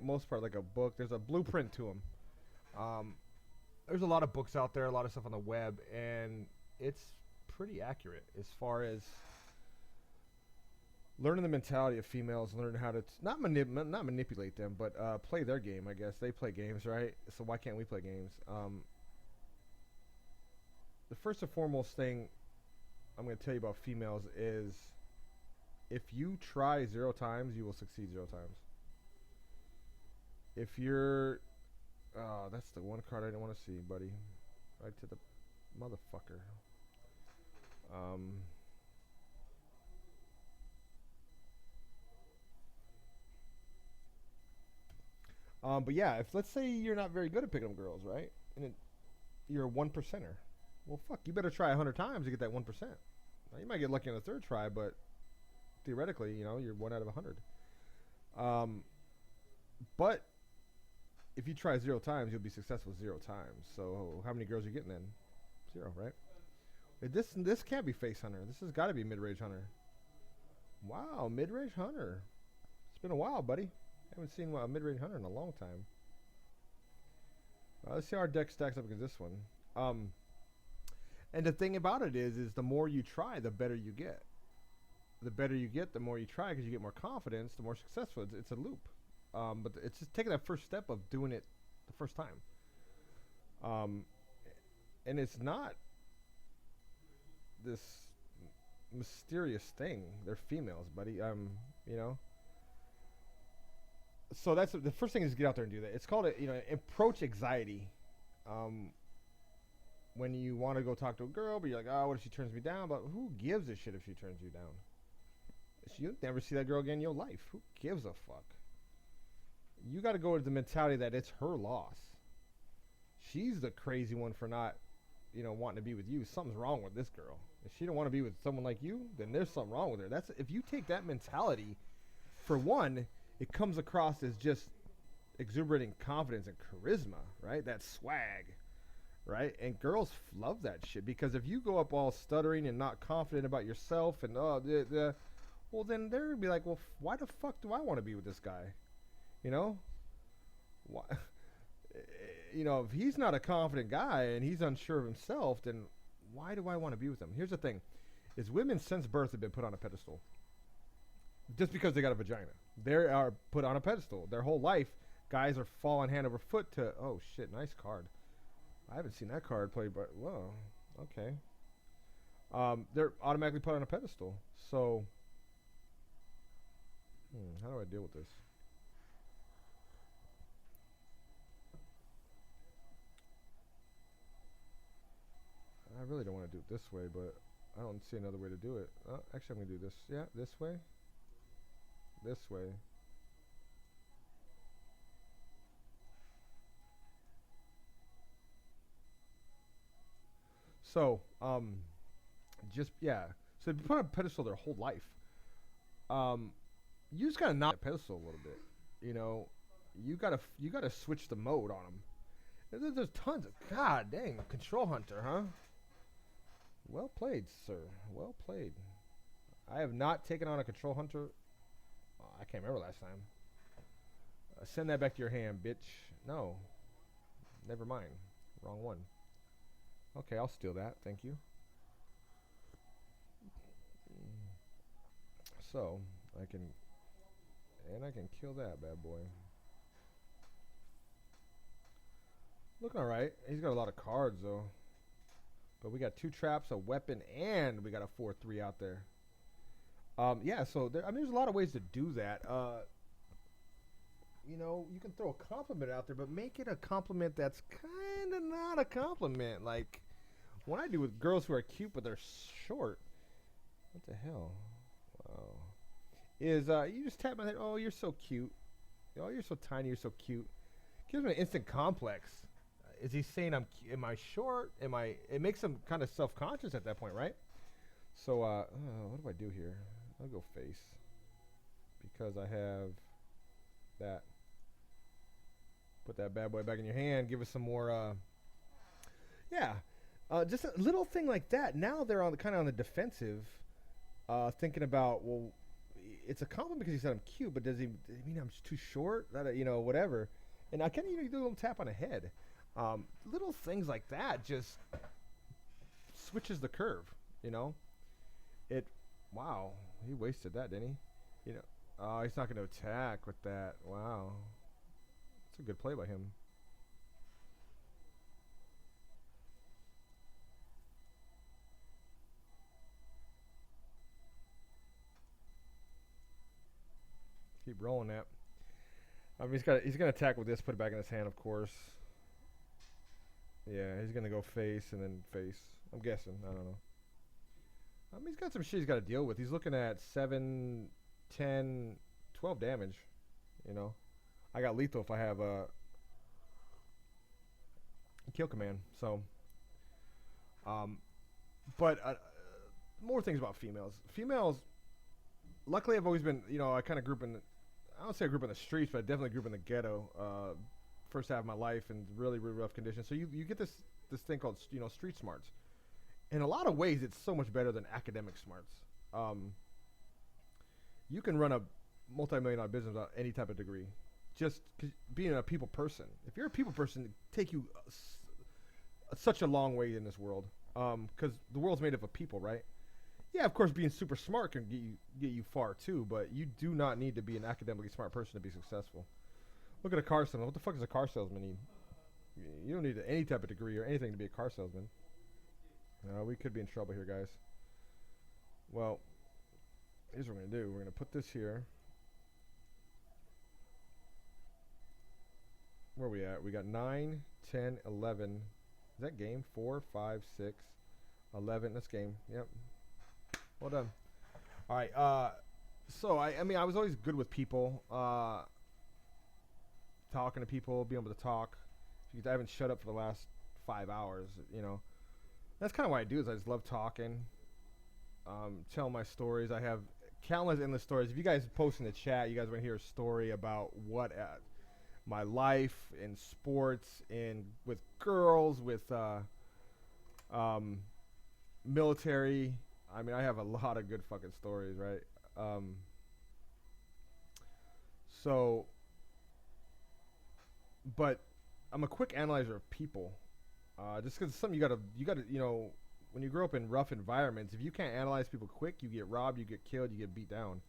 most part like a book. There's a blueprint to them. There's a lot of books out there, a lot of stuff on the web, and it's pretty accurate as far as learning the mentality of females, learning how to not manipulate them, but play their game. I guess they play games, right? So why can't we play games? The first and foremost thing I'm going to tell you about females is if you try 0 times, you will succeed 0 times. If you're, oh, that's the one card I didn't want to see, buddy. Right to the motherfucker. But yeah, if let's say you're not very good at picking up girls, right? And you're a 1%er. Well, fuck, you better try 100 times to get that 1%. Now, you might get lucky on the 3rd try, but theoretically, you know, you're 1 out of 100. But if you try 0 times, you'll be successful 0 times. So how many girls are you getting then? 0, right? This can't be face hunter. This has got to be mid-range hunter. Wow, mid-range hunter. It's been a while, buddy. Haven't seen a mid-range hunter in a long time. Let's see how our deck stacks up against this one. And the thing about it is the more you try, the better you get. The better you get, the more you try, because you get more confidence, the more successful. It's a loop. But it's just taking that first step of doing it the first time. And it's not this mysterious thing. They're females, buddy. You know. So that's the first thing is get out there and do that. It's called approach anxiety. When you want to go talk to a girl, but you're like, oh, what if she turns me down? But who gives a shit if she turns you down? You'll never see that girl again in your life. Who gives a fuck? You got to go with the mentality that it's her loss. She's the crazy one for not, wanting to be with you. Something's wrong with this girl. If she don't want to be with someone like you, then there's something wrong with her. That's if you take that mentality, for one, it comes across as just exuberating confidence and charisma, right? That swag, right? And girls love that shit because if you go up all stuttering and not confident about yourself and well, then they're gonna be like, well, why the fuck do I want to be with this guy? Why? If he's not a confident guy and he's unsure of himself, then why do I want to be with him? Here's the thing: is women since birth have been put on a pedestal. Just because they got a vagina, they are put on a pedestal. Their whole life, guys are falling hand over foot to. Oh shit, nice card. I haven't seen that card played, but whoa, okay. They're automatically put on a pedestal. So, how do I deal with this? I really don't want to do it this way, but I don't see another way to do it. Actually, I'm going to do this. Yeah, this way. This way. So, So if you put on a pedestal their whole life, you just gotta knock the pedestal a little bit. You gotta switch the mode on them. There's tons of god dang control hunter, huh? Well played, sir. Well played. I have not taken on a control hunter. I can't remember last time. Send that back to your hand, bitch. No. Never mind. Wrong one. Okay, I'll steal that. Thank you. So, I can kill that bad boy. Looking alright. He's got a lot of cards, though. But we got 2 traps, a weapon, and we got a 4-3 out there. So there's a lot of ways to do that. You can throw a compliment out there, but make it a compliment that's kind of not a compliment. Like, when I do with girls who are cute but they're short, what the hell? Wow. You just tap my head, oh, you're so cute. Oh, you're so tiny, you're so cute. Gives me an instant complex. Is he saying am I short? It makes him kind of self-conscious at that point, right? So, what do I do here? I'll go face. Because I have that. Put that bad boy back in your hand. Give us some more, just a little thing like that. Now they're kind of on the defensive, thinking about, well, it's a compliment because he said I'm cute, but does he mean I'm too short? That whatever. And I can't even do a little tap on the head. Little things like that just switches the curve. You know, it. Wow, he wasted that, didn't he? He's not going to attack with that. Wow, it's a good play by him. Keep rolling that. I mean, he's gonna attack with this, put it back in his hand, of course. Yeah, he's gonna go face and then face. I'm guessing. I don't know. I mean, he's got some shit he's got to deal with. He's looking at 7, 10, 12 damage. You know, I got lethal if I have a kill command. So, but more things about females. Females, luckily, I've always been. I kind of grew up in. I don't say I grew up in the streets, but I definitely grew up in the ghetto. First half of my life in really, really rough conditions. So you get this thing called street smarts. In a lot of ways, it's so much better than academic smarts. You can run a multi-million-dollar business without any type of degree. Just being a people person. If you're a people person, it take you such a long way in this world. Because the world's made up of people, right? Yeah, of course, being super smart can get you far too, but you do not need to be an academically smart person to be successful. Look at a car salesman. What the fuck does a car salesman need? You don't need any type of degree or anything to be a car salesman. We could be in trouble here, guys. Well, here's what we're going to do. We're going to put this here. Where are we at? We got 9, 10, 11. Is that game? 4, 5, 6, 11. That's game. Yep. Well done. All right. So, I mean, I was always good with people. Talking to people, being able to talk. I haven't shut up for the last 5 hours, That's kind of what I do is I just love talking, telling my stories. I have countless endless stories. If you guys post in the chat, you guys want to hear a story about what my life in sports, with girls, with military. I mean, I have a lot of good fucking stories, right? But I'm a quick analyzer of people. Just because something you gotta, when you grow up in rough environments, if you can't analyze people quick, you get robbed, you get killed, you get beat down.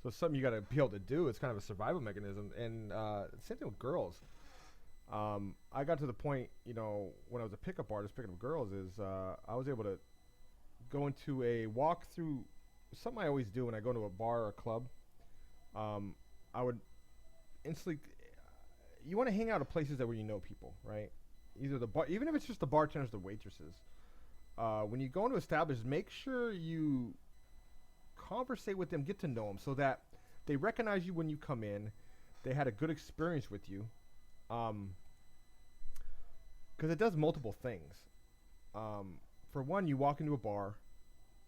So it's something you gotta be able to do. It's kind of a survival mechanism. And same thing with girls. I got to the point, when I was a pickup artist, picking up girls, is I was able to go into a walkthrough. Something I always do when I go to a bar or a club. I would instantly. You want to hang out at places where you know people, right? Either the bar, even if it's just the bartenders, the waitresses. When you go into establishments, make sure you conversate with them, get to know them, so that they recognize you when you come in. They had a good experience with you, because it does multiple things. For one, you walk into a bar.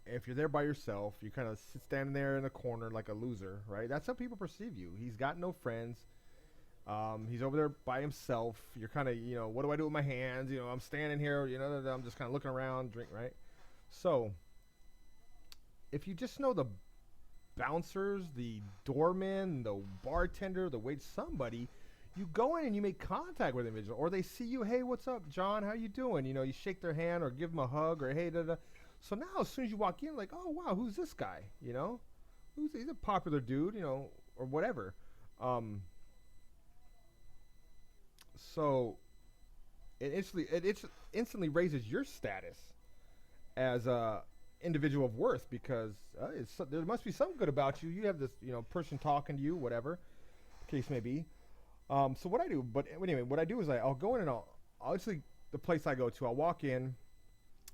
If you're there by yourself, you kind of standing there in the corner like a loser, right? That's how people perceive you. He's got no friends. He's over there by himself. You're kind of, what do I do with my hands? I'm standing here, I'm just kind of looking around, drink, right? So, if you just know the bouncers, the doorman, the bartender, the wait, somebody, you go in and you make contact with the individual, or they see you, hey, what's up, John? How you doing? You shake their hand or give them a hug or hey, da-da. So now, as soon as you walk in, like, oh, wow, who's this guy? He's a popular dude, or whatever. So it instantly raises your status as a individual of worth, because there must be something good about you. You have this person talking to you, whatever the case may be. So what I do, but anyway, what I do is I'll go in and I'll actually, the place I go to, I'll walk in.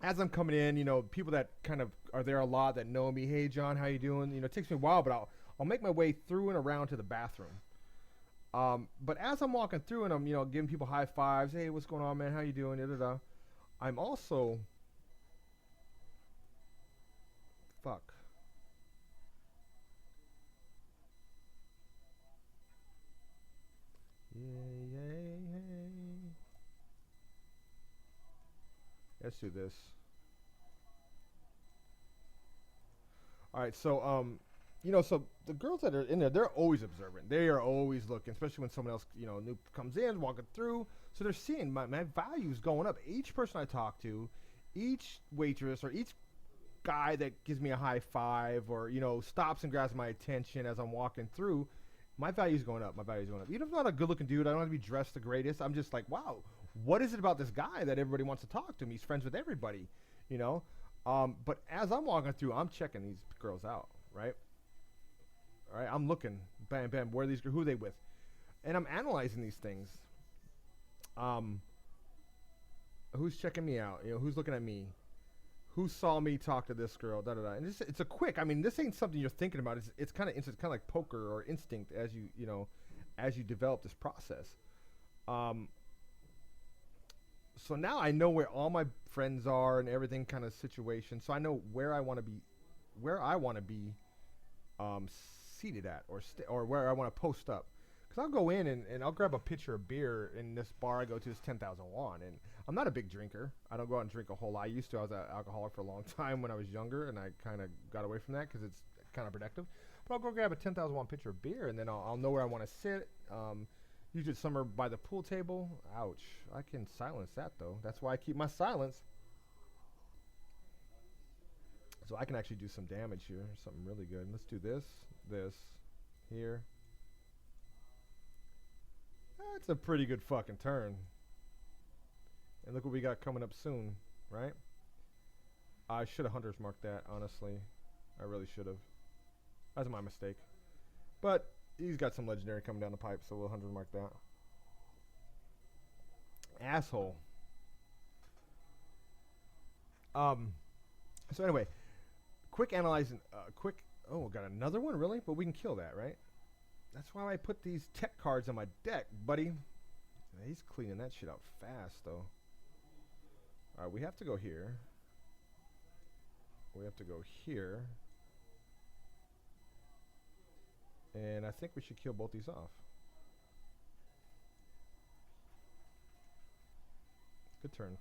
As I'm coming in, people that kind of are there a lot that know me. Hey, John, how you doing? It takes me a while, but I'll make my way through and around to the bathroom. But as I'm walking through and I'm, giving people high fives, hey, what's going on, man? How you doing? Da, da, da. I'm also, fuck. Yay. Let's do this. All right, so So the girls that are in there, they're always observant. They are always looking, especially when someone else, new comes in, walking through. So they're seeing my values going up. Each person I talk to, each waitress or each guy that gives me a high five or, stops and grabs my attention as I'm walking through, my value's going up. My value's going up. Even if I'm not a good-looking dude, I don't have to be dressed the greatest. I'm just like, wow, what is it about this guy that everybody wants to talk to him? He's friends with everybody, But as I'm walking through, I'm checking these girls out, right? All right, I'm looking, bam, bam, who are they with? And I'm analyzing these things. Who's checking me out? Who's looking at me? Who saw me talk to this girl? Da da da. And it's a quick. I mean, this ain't something you're thinking about. It's kind of instant, kind of like poker or instinct as as you develop this process. So now I know where all my friends are and everything kind of situation. So I know where I want to be, seated at or where I want to post up. Because I'll go in and I'll grab a pitcher of beer in this bar I go to. It's 10,000 won. And I'm not a big drinker. I don't go out and drink a whole lot. I used to. I was an alcoholic for a long time when I was younger, and I kind of got away from that because it's kind of productive. But I'll go grab a 10,000 won pitcher of beer, and then I'll know where I want to sit. Usually it's somewhere by the pool table. Ouch. I can silence that, though. That's why I keep my silence. So I can actually do some damage here. Something really good. Let's do this, here. That's a pretty good fucking turn. And look what we got coming up soon, right? I should have hunter's marked that, honestly. I really should have. That's my mistake. But he's got some legendary coming down the pipe, so we'll hunter's mark that. Asshole. So anyway, quick analyzing, oh, got another one, really? But we can kill that, right? That's why I put these tech cards on my deck, buddy. Yeah, he's cleaning that shit out fast, though. All right, we have to go here. We have to go here. And I think we should kill both these off. Good turn.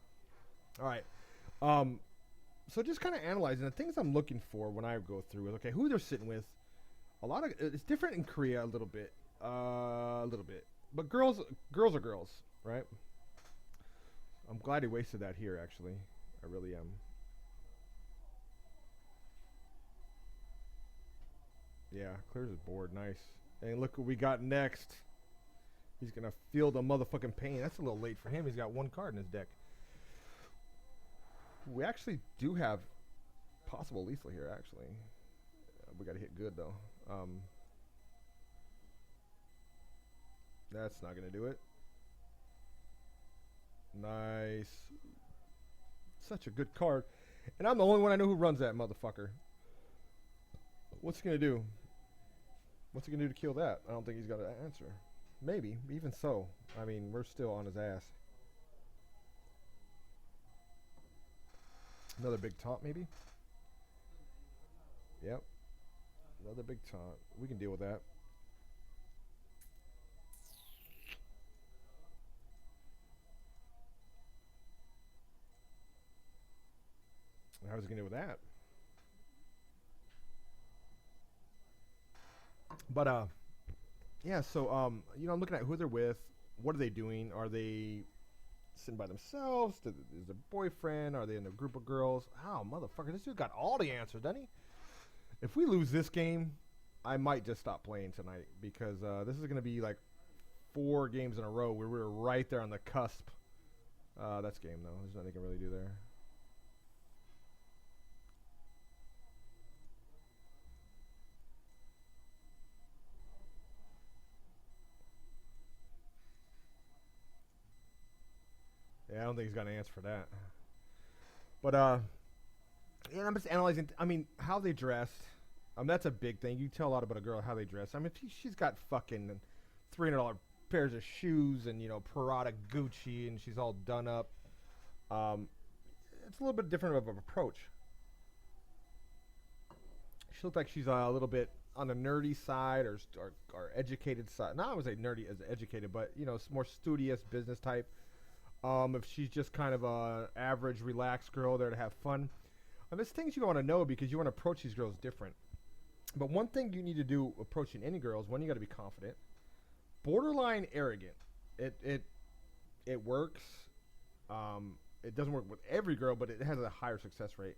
All right. So just kind of analyzing the things I'm looking for when I go through is, okay, who they're sitting with. It's different in Korea a little bit. But girls are girls, right? I'm glad he wasted that here, actually. I really am. Yeah, clears his board. Nice. And look what we got next. He's going to feel the motherfucking pain. That's a little late for him. He's got one card in his deck. We actually do have possible lethal here, actually. We got to hit good, though. That's not going to do it. Nice. Such a good card. And I'm the only one I know who runs that motherfucker. What's he going to do? What's he going to do to kill that? I don't think he's got an answer. Maybe. Even so. I mean, we're still on his ass. Another big taunt, maybe? Yep. Another big taunt. We can deal with that. How's he going to deal with that? But, yeah, so, I'm looking at who they're with. What are they doing? Are they sitting by themselves? Is their boyfriend? Are they in a group of girls? Oh, motherfucker, this dude got all the answers, doesn't he? If we lose this game, I might just stop playing tonight because this is going to be like 4 games in a row where we're right there on the cusp. That's game, though. There's nothing I can really do there. Yeah, I don't think he's got an answer for that. But, yeah, I'm just analyzing, how they dressed. That's a big thing. You tell a lot about a girl how they dress. She's got fucking $300 pairs of shoes and, Prada Gucci, and she's all done up. It's a little bit different of an approach. She looks like she's a little bit on the nerdy side or educated side. Not I would say nerdy as educated, but, more studious business type. If she's just kind of a average, relaxed girl there to have fun. There's things you want to know because you want to approach these girls different. But one thing you need to do approaching any girl is, one, you got to be confident, borderline arrogant. It works. It doesn't work with every girl, but it has a higher success rate.